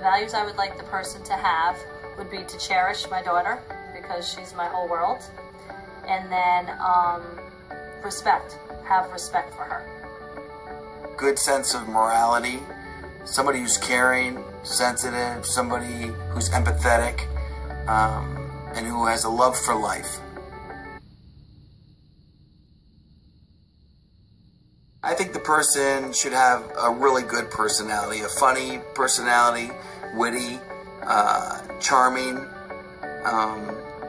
values I would like the person to have would be to cherish my daughter, because she's my whole world. And then respect. Have respect for her. Good sense of morality. Somebody who's caring, sensitive, somebody who's empathetic, and who has a love for life. I think the person should have a really good personality, a funny personality, witty, charming.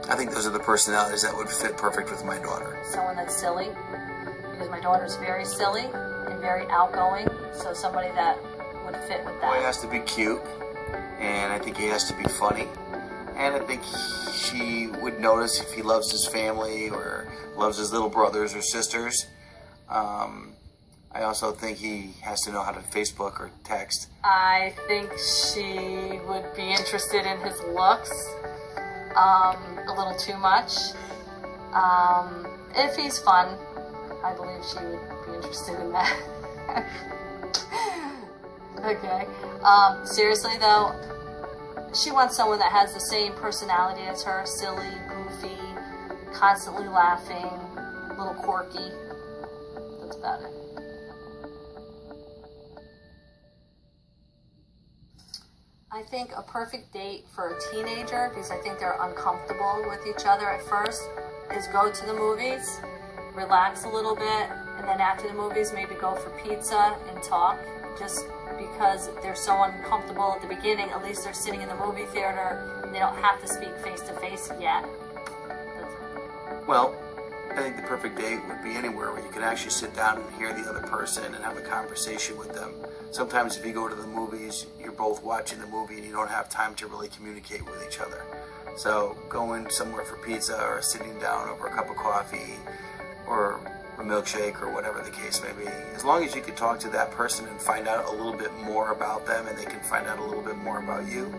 I think those are the personalities that would fit perfect with my daughter. Someone that's silly, because my daughter's very silly and very outgoing, so somebody that would fit with that. Boy has to be cute, and I think he has to be funny, and I think she would notice if he loves his family or loves his little brothers or sisters. I also think he has to know how to Facebook or text. I think she would be interested in his looks a little too much. If he's fun, I believe she would be interested in that. Okay. Seriously though, she wants someone that has the same personality as her, silly, goofy, constantly laughing, a little quirky. That's about it. I think a perfect date for a teenager, because I think they're uncomfortable with each other at first, is go to the movies, relax a little bit, and then after the movies maybe go for pizza and talk. Just because they're so uncomfortable at the beginning, at least they're sitting in the movie theater and they don't have to speak face to face yet. Well, I think the perfect date would be anywhere where you can actually sit down and hear the other person and have a conversation with them. Sometimes if you go to the movies, you're both watching the movie and you don't have time to really communicate with each other. So going somewhere for pizza or sitting down over a cup of coffee or a milkshake or whatever the case may be, as long as you can talk to that person and find out a little bit more about them and they can find out a little bit more about you,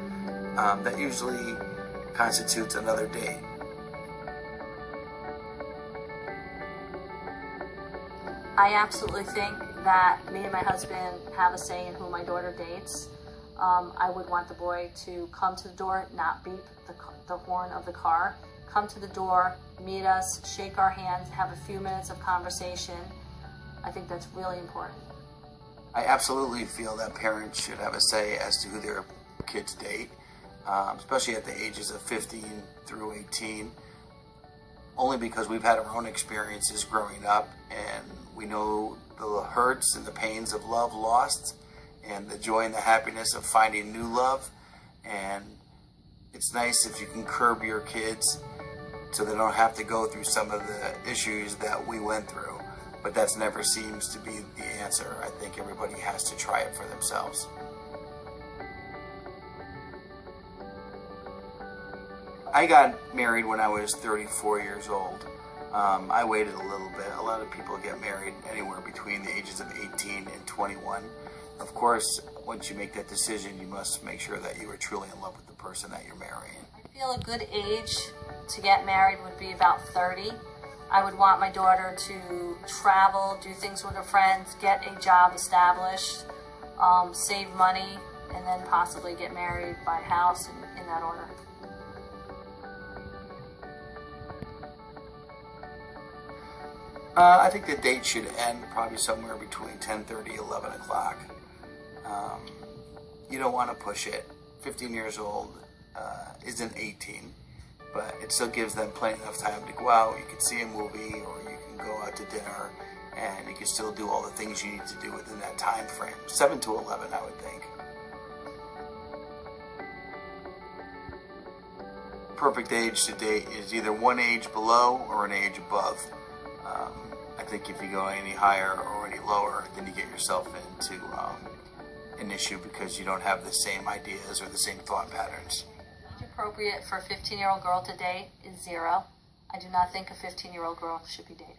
that usually constitutes another date. I absolutely think that me and my husband have a say in who my daughter dates. I would want the boy to come to the door, not beep the horn of the car. Come to the door, meet us, shake our hands, have a few minutes of conversation. I think that's really important. I absolutely feel that parents should have a say as to who their kids date, especially at the ages of 15 through 18, only because we've had our own experiences growing up and we know the hurts and the pains of love lost and the joy and the happiness of finding new love. And it's nice if you can curb your kids so they don't have to go through some of the issues that we went through. But that never seems to be the answer. I think everybody has to try it for themselves. I got married when I was 34 years old. I waited a little bit. A lot of people get married anywhere between the ages of 18 and 21. Of course, once you make that decision, you must make sure that you are truly in love with the person that you're marrying. I feel a good age to get married would be about 30. I would want my daughter to travel, do things with her friends, get a job established, save money, and then possibly get married, buy a house, in that order. I think the date should end probably somewhere between 10:30, 11 o'clock. You don't want to push it. 15 years old isn't 18, but it still gives them plenty enough time to go out. You can see a movie or you can go out to dinner and you can still do all the things you need to do within that time frame. 7 to 11, I would think. Perfect age to date is either one age below or an age above. I think if you go any higher or any lower, then you get yourself into an issue because you don't have the same ideas or the same thought patterns. Age appropriate for a 15-year-old girl to date is 0. I do not think a 15-year-old girl should be dating.